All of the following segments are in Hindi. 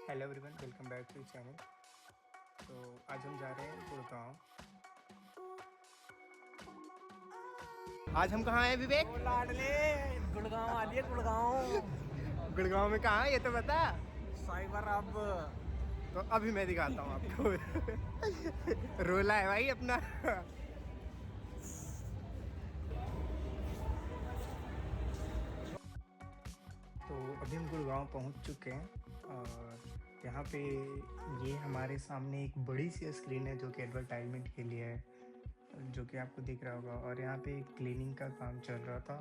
Hello everyone, welcome back to channel. तो आज हम जा रहे हैं गुड़गांव। आज हम कहाँ हैं विवेक? लाडले गुड़गांव आ लिए गुड़गांव। गुड़गांव में कहाँ है ये तो बता। साइबर अब तो अभी मैं दिखाता हूँ आपको। रोला है भाई अपना। तो अभी हम गुड़गांव पहुँच चुके हैं और यहाँ पे ये हमारे सामने एक बड़ी सी स्क्रीन है जो कि एडवर्टाइजमेंट के लिए है, जो कि आपको दिख रहा होगा। और यहाँ पे क्लीनिंग का काम चल रहा था,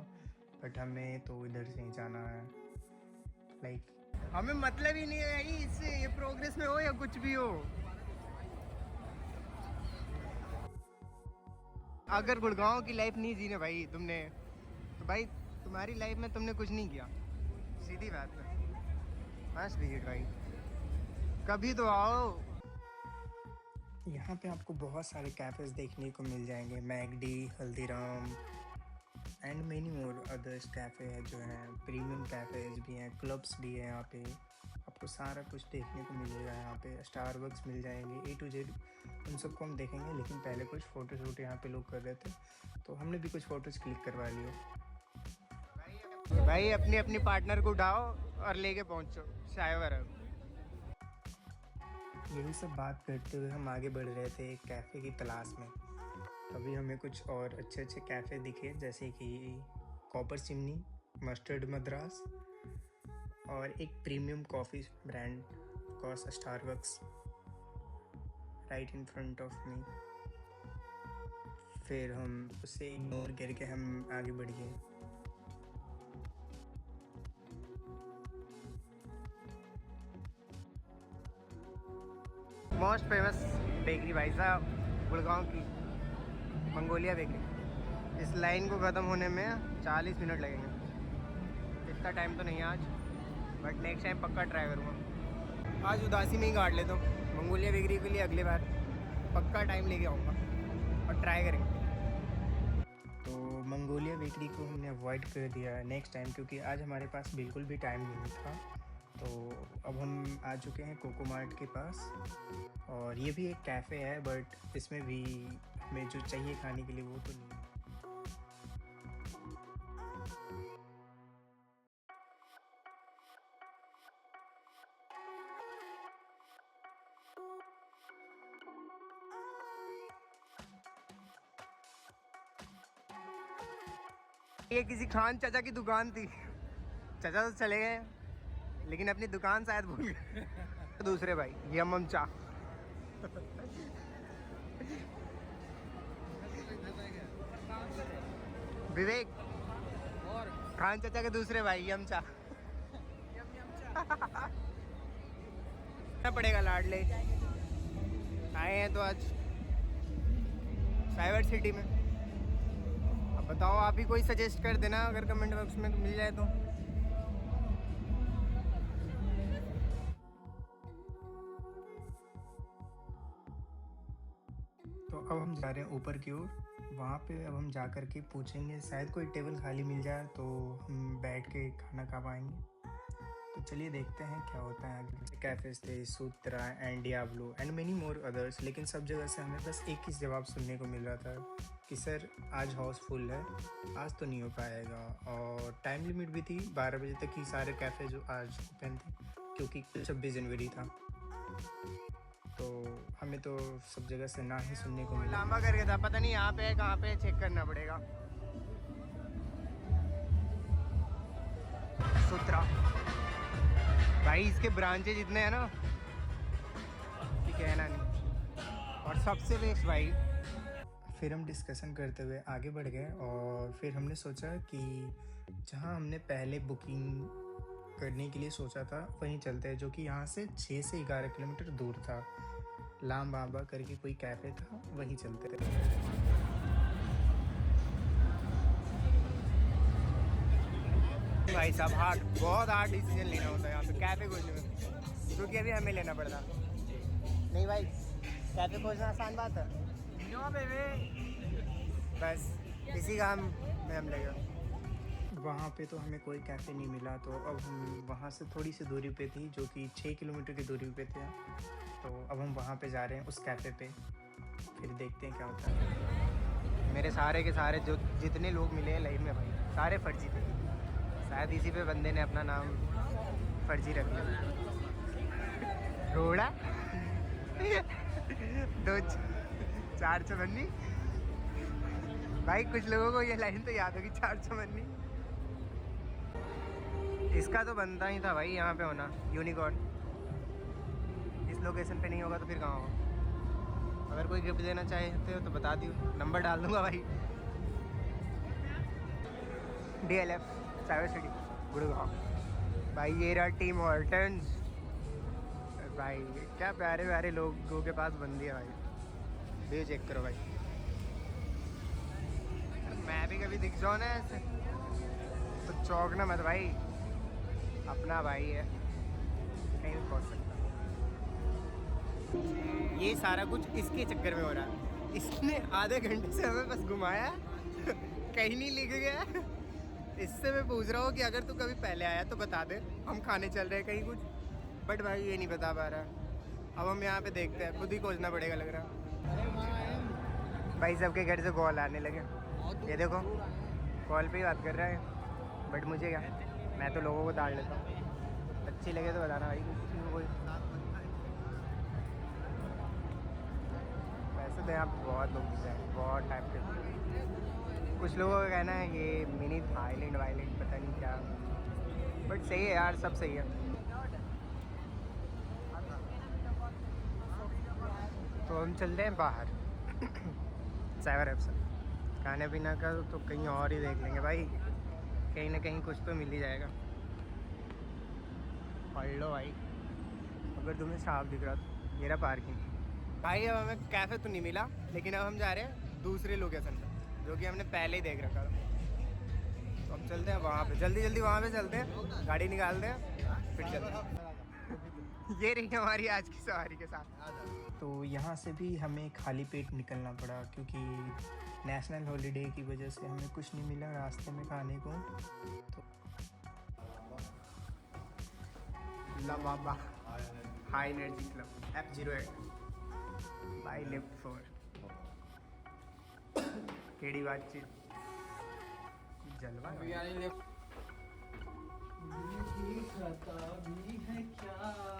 बट हमें तो इधर से ही जाना है। हमें मतलब ही नहीं है इससे, ये प्रोग्रेस में हो या कुछ भी हो। अगर गुड़गांव की लाइफ नहीं जी ना भाई तुमने, तो भाई तुम्हारी लाइफ में तुमने कुछ नहीं किया, सीधी बात है। मस्त विकेट भाई, कभी तो आओ। यहाँ पे आपको बहुत सारे कैफ़ेज़ देखने को मिल जाएंगे, McD, Haldiram and many more others cafe है जो हैं। प्रीमियम कैफ़ेज़ भी हैं, क्लब्स भी हैं। यहाँ पे आपको सारा कुछ देखने को मिलेगा। यहाँ पे स्टारबक्स मिल जाएंगे, A to Z उन सबको हम देखेंगे। लेकिन पहले कुछ फ़ोटो शूट यहाँ पे लोग कर रहे थे, तो हमने भी कुछ फ़ोटोज़ क्लिक करवा लियो। भाई अपनी अपनी पार्टनर को उठाओ और लेके पहुँचो शायवर। यही सब बात करते हुए हम आगे बढ़ रहे थे एक कैफ़े की तलाश में। तभी हमें कुछ और अच्छे अच्छे कैफ़े दिखे, जैसे कि कॉपर चिमनी, मस्टर्ड मद्रास और एक premium coffee brand cos Starbucks right in front of me. फिर हम उसे इग्नोर करके हम आगे बढ़ गए। मोस्ट फेमस बेकरी भाई साहब गुड़गांव की, मंगोलिया बेकरी। इस लाइन को ख़त्म होने में 40 मिनट लगेंगे। इतना टाइम तो नहीं है आज, बट नेक्स्ट टाइम पक्का ट्राई करूँगा। आज उदासी में ही काट लेता हूँ। मंगोलिया बेकरी के लिए अगली बार पक्का टाइम लेके आऊँगा और ट्राई करेंगे। तो मंगोलिया बेकरी को हमने अवॉइड कर दिया नेक्स्ट टाइम, क्योंकि आज हमारे पास बिल्कुल भी टाइम नहीं था। तो अब हम आ चुके हैं कोको मार्ट के पास, और ये भी एक कैफ़े है, बट इसमें भी हमें जो चाहिए खाने के लिए वो तो नहीं है। ये किसी खान चाचा की दुकान थी। चाचा तो चले गए, लेकिन अपनी दुकान शायद भूल गए। दूसरे भाई यमम चा। विवेक और खान चाचा के दूसरे भाई यम चा। पड़ेगा लाडले। आए हैं तो आज साइबर सिटी में। अब बताओ, आप ही कोई सजेस्ट कर देना अगर कमेंट बॉक्स में मिल जाए तो। तो अब हम जा रहे हैं ऊपर की ओर। वहाँ पे अब हम जा कर के पूछेंगे, शायद कोई टेबल खाली मिल जाए तो हम बैठ के खाना खा पाएंगे। तो चलिए देखते हैं क्या होता है आगे। कैफ़ेज़ थे, Sutra and Diablo and many more others, लेकिन सब जगह से हमें बस एक ही जवाब सुनने को मिल रहा था कि सर आज हाउसफुल है, आज तो नहीं हो पाएगा। और टाइम लिमिट भी थी 12 बजे तक ही सारे कैफ़े जो आज ओपन थे, क्योंकि 26 जनवरी था। तो हमें तो सब जगह से ना ही सुनने को मिला। लंबा करके था, पता नहीं यहाँ पे है कहाँ पे, चेक करना पड़ेगा। सूत्रा भाई, इसके ब्रांचेज इतने हैं ना कि कहना नहीं। और सबसे बेस्ट भाई। फिर हम डिस्कशन करते हुए आगे बढ़ गए, और फिर हमने सोचा कि जहाँ हमने पहले बुकिंग करने के लिए सोचा था वहीं चलते हैं, जो कि यहाँ से 6 से 11 किलोमीटर दूर था। लाम बाबा करके कोई कैफ़े था, वहीं चलते थे। भाई साहब बहुत हार्ड डिसीजन लेना होता है यहाँ पे कैफ़े खोजने में, क्योंकि अभी हमें लेना पड़ता नहीं भाई। कैफ़े खोजना आसान बात है, नो बेबी। बस इसी काम में हम लगे। वहाँ पे तो हमें कोई कैफ़े नहीं मिला, तो अब हम वहाँ से थोड़ी सी दूरी पे थी, जो कि 6 किलोमीटर की दूरी पे थे। तो अब हम वहाँ पे जा रहे हैं उस कैफ़े पे, फिर देखते हैं क्या होता है। मेरे सारे के सारे जो जितने लोग मिले हैं लाइफ में भाई, सारे फर्जी थे। शायद इसी पे बंदे ने अपना नाम फर्जी रख लिया। रोड़ा दो चार चवन्नी। भाई कुछ लोगों को ये लाइन तो याद होगी, चार चवन्नी। इसका तो बनता ही था भाई यहाँ पे होना, यूनिकॉर्न। इस लोकेशन पे नहीं होगा तो फिर कहाँ होगा। अगर कोई गिफ्ट देना चाहते हो तो बता दियो, नंबर डाल दूंगा भाई। DLF cyber city Gurgaon. भाई ये रहा टीम हॉर्टन्स। भाई क्या प्यारे प्यारे लोगों के पास बंदी है भाई, व्यू चेक करो भाई। मैं भी कभी दिख जाऊँ ना ऐसे तो चौंकना मत भाई, अपना भाई है, कहीं भी पहुँच सकता। ये सारा कुछ इसके चक्कर में हो रहा है। इसने आधे घंटे से हमें बस घुमाया, कहीं नहीं लेके गया। इससे मैं पूछ रहा हूँ कि अगर तू कभी पहले आया तो बता दे, हम खाने चल रहे हैं कहीं कुछ, बट भाई ये नहीं बता पा रहा। अब हम यहाँ पे देखते हैं, खुद ही खोजना पड़ेगा लग रहा। भाई सबके घर से कॉल आने लगे, ये देखो कॉल पे ही बात कर रहा है, बट मुझे क्या, मैं तो लोगों को डाल लेता हूँ। अच्छी लगे तो बताना भाई किसी को कोई। वैसे तो यहाँ बहुत लोग दिखते हैं, बहुत टाइप के। कुछ लोगों का कहना है ये मिनी थाईलैंड वाईलैंड पता नहीं क्या, बट सही है यार, सब सही है। तो हम चलते हैं बाहर साइबर एप से। खाने पीना का तो कहीं और ही देख लेंगे भाई, कहीं ना कहीं कुछ तो मिल ही जाएगा। पढ़ लो भाई अगर तुम्हें साफ दिख रहा तो। मेरा पार्किंग भाई, अब हमें कैफ़े तो नहीं मिला, लेकिन अब हम जा रहे हैं दूसरे लोकेशन पर जो कि हमने पहले ही देख रखा था। तो अब चलते हैं वहाँ पे, जल्दी जल्दी वहाँ पे चलते हैं, गाड़ी निकालते हैं फिर चलते हैं। ये रही हमारी आज की सवारी के साथ। तो यहाँ से भी हमें खाली पेट निकलना पड़ा, क्योंकि नेशनल हॉलीडे की वजह से हमें कुछ नहीं मिला रास्ते में खाने को। तो Baba high energy club F08 by left 4। केड़ी बातचीत जलवा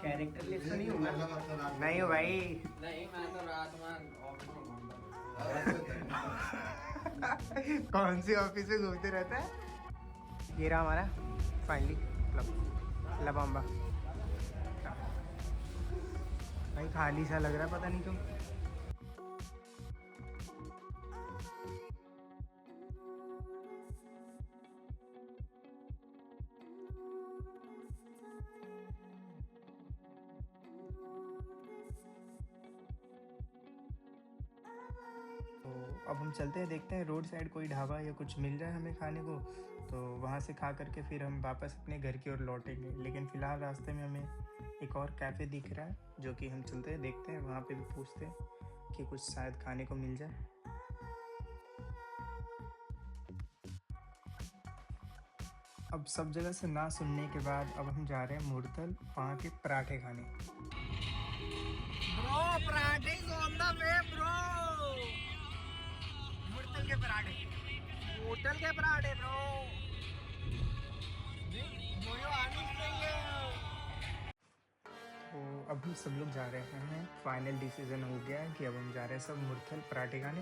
कैरेक्टर लिस्ट नहीं होगा। नहीं हो भाई, नहीं मैं तो रात में ऑफिस में घूमता कौन सी ऑफिस में घूमते रहता है। ये रहा हमारा फाइनली क्लब लबाम्बा। भाई खाली सा लग रहा है, पता नहीं क्यों। तो अब हम चलते हैं, देखते हैं रोड साइड कोई ढाबा या कुछ मिल रहा है हमें खाने को, तो वहाँ से खा करके फिर हम वापस अपने घर की ओर लौटेंगे। लेकिन फ़िलहाल रास्ते में हमें एक और कैफ़े दिख रहा है, जो कि हम चलते हैं, देखते हैं, वहाँ पे भी पूछते हैं कि कुछ शायद खाने को मिल जाए। अब सब जगह से ना सुनने के बाद अब हम जा रहे हैं मुरथल, वहाँ के पराठे खाने। ब्रो पराठे on the way bro, Murthal के पराठे, होटल के पराठे ब्रो, जो आनी चाहिए। तो अब हम सब लोग जा रहे हैं, फाइनल डिसीजन हो गया है कि अब हम जा रहे हैं सब मुरथल पराठे खाने।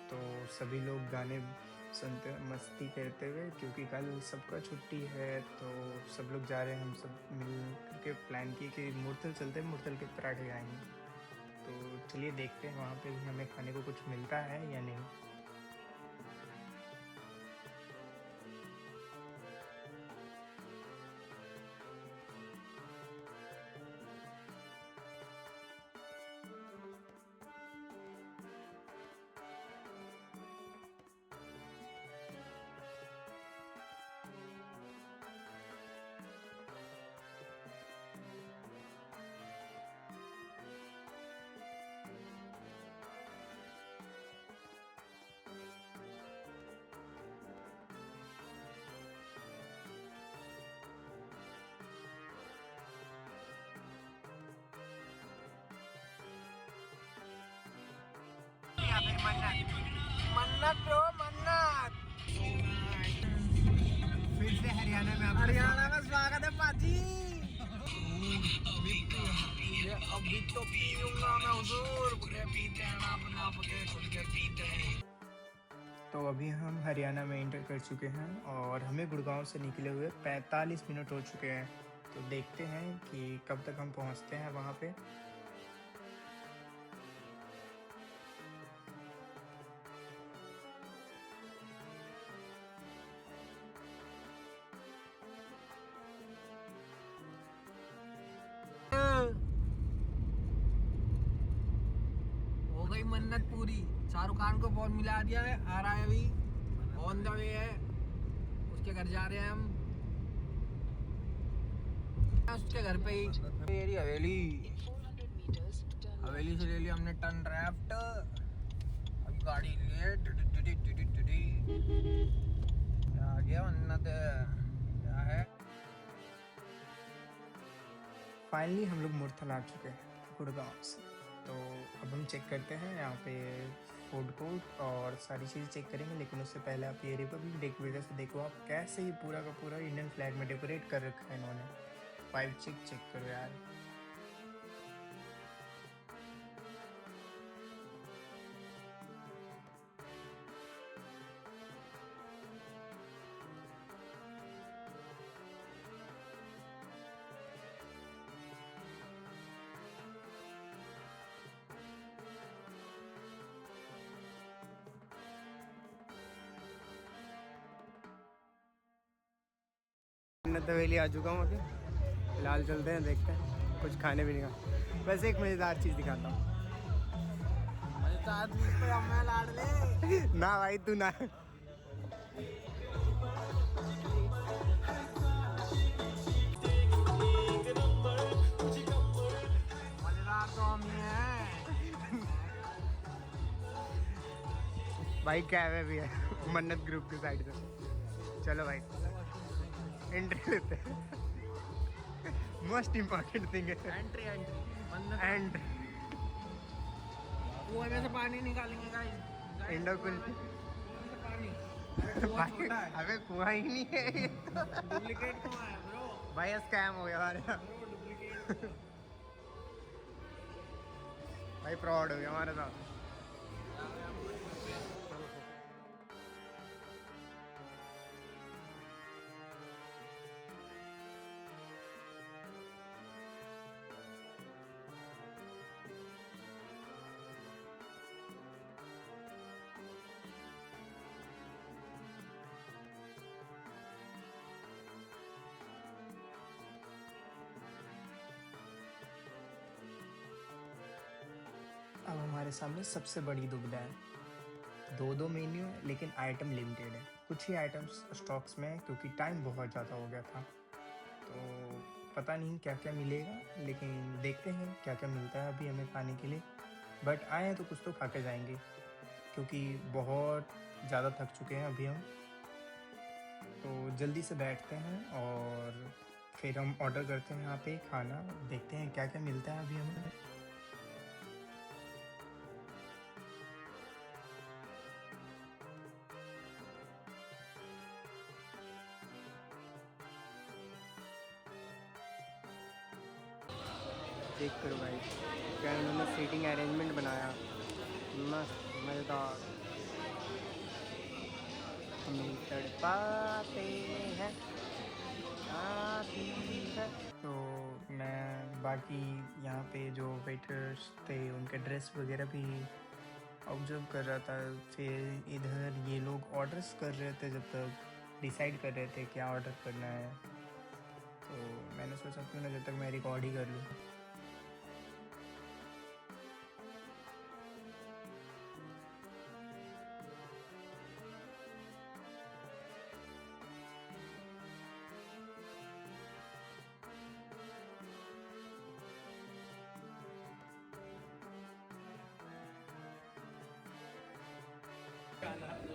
तो सभी लोग गाने सुनते मस्ती करते हुए, क्योंकि कल सबका छुट्टी है, तो सब लोग जा रहे हैं। हम सब मिल करके प्लान किए कि मुरथल चलते हैं, मुरथल के पराठे खाएंगे। तो चलिए देखते हैं वहाँ पे भी हमें खाने को कुछ मिलता है या नहीं। मन्नत ब्रो मन्नत। फिर से हरियाणा में हरियाणा में स्वागत है पाजी। अभी तो पीऊंगा मैं हुजूर, बुके पीते हैं ना अपना, बुके खुद के पीते हैं। तो अभी हम हरियाणा में एंटर कर चुके हैं और हमें गुड़गांव से निकले हुए 45 मिनट हो चुके हैं। तो देखते हैं कि कब तक हम पहुंचते हैं वहां पे। हो गई मन्नत पूरी। शाहरुख खान को फोन मिला दिया है, आ रहा है अभी, ऑन द वे है। उसके घर जा रहे हैं हम, उसके घर पे ही मेरी हवेली। हवेली से ले लिया हमने टर्न लेफ्ट। अभी गाड़ी लिए आ गया मन्नत। क्या है, फाइनली हम लोग मुरथल आ चुके हैं गुड़गांव से। तो अब हम चेक करते हैं यहाँ पे फूड कोर्ट और सारी चीज़ें चेक करेंगे, लेकिन उससे पहले आप ये रिपब्लिक डे की वजह से देखो आप कैसे ये पूरा का पूरा इंडियन फ्लैग में डेकोरेट कर रखा है इन्होंने। पाइप चेक करो यार। मन्नत हवेली आ चुका हूँ अभी। फिलहाल चलते हैं, देखते हैं कुछ खाने पीने का। वैसे एक मज़ेदार चीज़ दिखाता हूँ। ना भाई तू ना। मजेदार तो हम ही हैं। भाई कैब भी है मन्नत ग्रुप की साइड से। चलो भाई एंट्री लेते हैं। मोस्ट इम्पोर्टेंट थिंग है एंट्री मन्नत। एंड कुएं में से पानी निकालेंगे गाइस। इंडो कुल पानी भाई अबे कुआं ही नहीं है ये तो। डुप्लीकेट कुआं है ब्रो। भाई स्कैम हो गया हमारे साथ। डुप्लीकेट। भाई फ्रॉड हो गया हमारे साथ। अब हमारे सामने सबसे बड़ी दुविधा है। दो मेन्यू है लेकिन आइटम लिमिटेड है। कुछ ही आइटम्स स्टॉक्स में है क्योंकि टाइम बहुत ज़्यादा हो गया था। तो पता नहीं क्या क्या मिलेगा, लेकिन देखते हैं क्या क्या मिलता है अभी हमें खाने के लिए। बट आए हैं तो कुछ तो खा के जाएंगे क्योंकि बहुत ज़्यादा थक चुके हैं अभी हम। तो जल्दी से बैठते हैं और फिर हम ऑर्डर करते हैं यहाँ पे खाना। देखते हैं क्या क्या मिलता है अभी हमें। चेक करो भाई क्या इन्होंने सीटिंग अरेंजमेंट बनाया, मस्त मज़ेदार। हमें तड़पाते हैं आती है। तो मैं बाकी यहाँ पे जो वेटर्स थे उनके ड्रेस वगैरह भी ऑब्जर्व कर रहा था। फिर इधर ये लोग ऑर्डर्स कर रहे थे, जब तक डिसाइड कर रहे थे क्या ऑर्डर करना है। तो मैंने सोचा क्यों ना जब तक मैं रिकॉर्ड ही कर लूँ।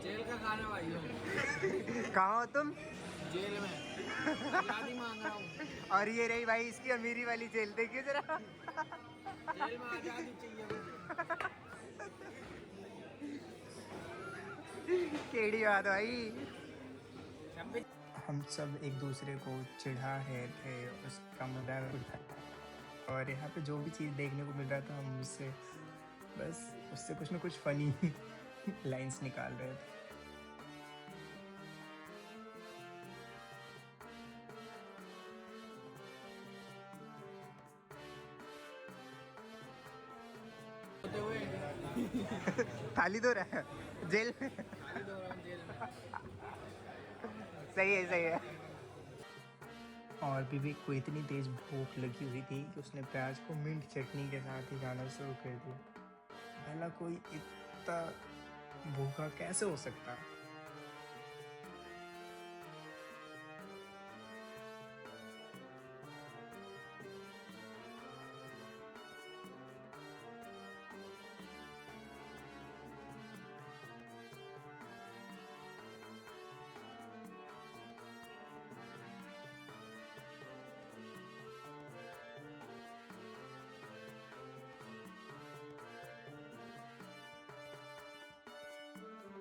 जेल का खाना भाई हो। कहाँ हो तुम? जेल में आज़ादी मांग रहा हूँ। और ये रही भाई इसकी अमीरी वाली जेल, देखिए जरा। जेल में आज़ादी चाहिए मुझे। केड़ी बात भाई। हम सब एक दूसरे को चिढ़ा रहे थे, उसका मजाक उठाया, और यहाँ पे जो भी चीज़ देखने को मिल रहा था हम उससे बस उससे कुछ ना कुछ फनी लाइंस निकाल रहे थे। होते हुए थाली धो रहा है जेल में। खाली दो राउंड जेल में। सही है सही है। और विवेक को इतनी तेज भूख लगी हुई थी कि उसने प्याज को मिंट चटनी के साथ ही खाना शुरू कर दिया। भला कोई इतना भूखा कैसे हो सकता।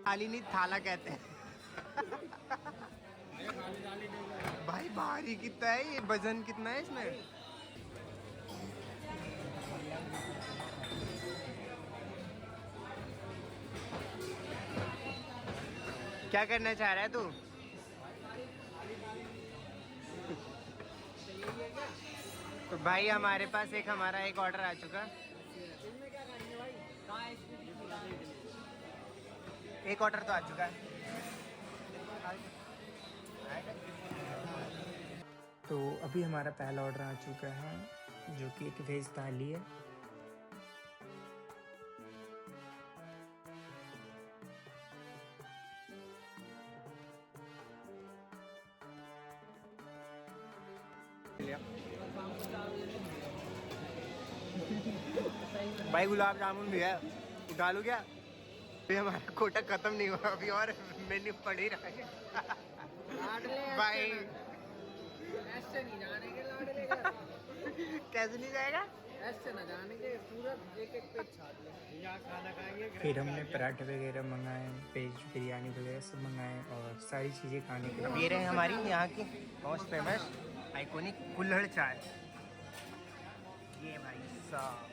थाली नहीं थाला कहते हैं। खाली थाली नहीं। भाई भारी कितना है ये, वजन कितना है इसमें। क्या करना चाह रहा है तू। तो भाई हमारे पास हमारा एक ऑर्डर आ चुका। इसमें क्या खाएंगे भाई? कहाँ है इसकी? एक ऑर्डर तो आ चुका है। तो अभी हमारा पहला ऑर्डर आ चुका है जो कि एक वेज थाली है। भाई गुलाब जामुन भी है, उठा लूँ क्या। अभी हमारा कोटा खत्म नहीं हुआ, अभी और मेन्यू पड़ ही रहा है। लाडले भाई ऐसे नहीं जाने के लाडले का। कैसे नहीं जाएगा। ऐसे ना जाने के, पूरा एक एक पेट छाट ले। यहाँ खाना खाएंगे। फिर हमने पराठे वगैरह मंगाए, वेज बिरयानी वगैरह सब मंगाए और सारी चीज़ें खाने के अब ये रहे हमारी यहाँ की मोस्ट फेमस आइकॉनिक कुल्हड़ चाय। ये भाई साहब।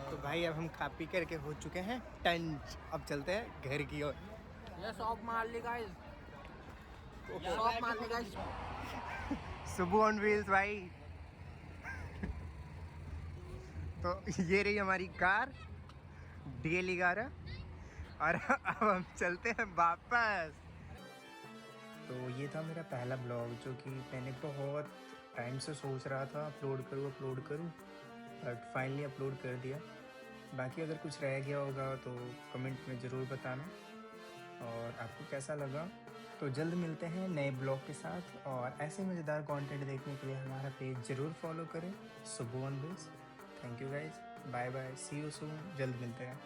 तो भाई अब हम खा पी करके हो चुके हैं टंच, अब चलते हैं घर की ओर। ये शॉप मार ली गाइस, शॉप मार ली गाइस। सुबह ऑन व्हील्स भाई। तो ये रही हमारी कार DL 11 और अब हम चलते हैं वापस। तो ये था मेरा पहला ब्लॉग जो कि मैंने बहुत टाइम से सोच रहा था अपलोड करूँ बट फाइनली अपलोड कर दिया। बाकी अगर कुछ रह गया होगा तो कमेंट में ज़रूर बताना और आपको कैसा लगा। तो जल्द मिलते हैं नए ब्लॉग के साथ और ऐसे मज़ेदार कंटेंट देखने के लिए हमारा पेज ज़रूर फॉलो करें Subah on wheels. Thank you guys, bye bye, see you soon, जल्द मिलते हैं।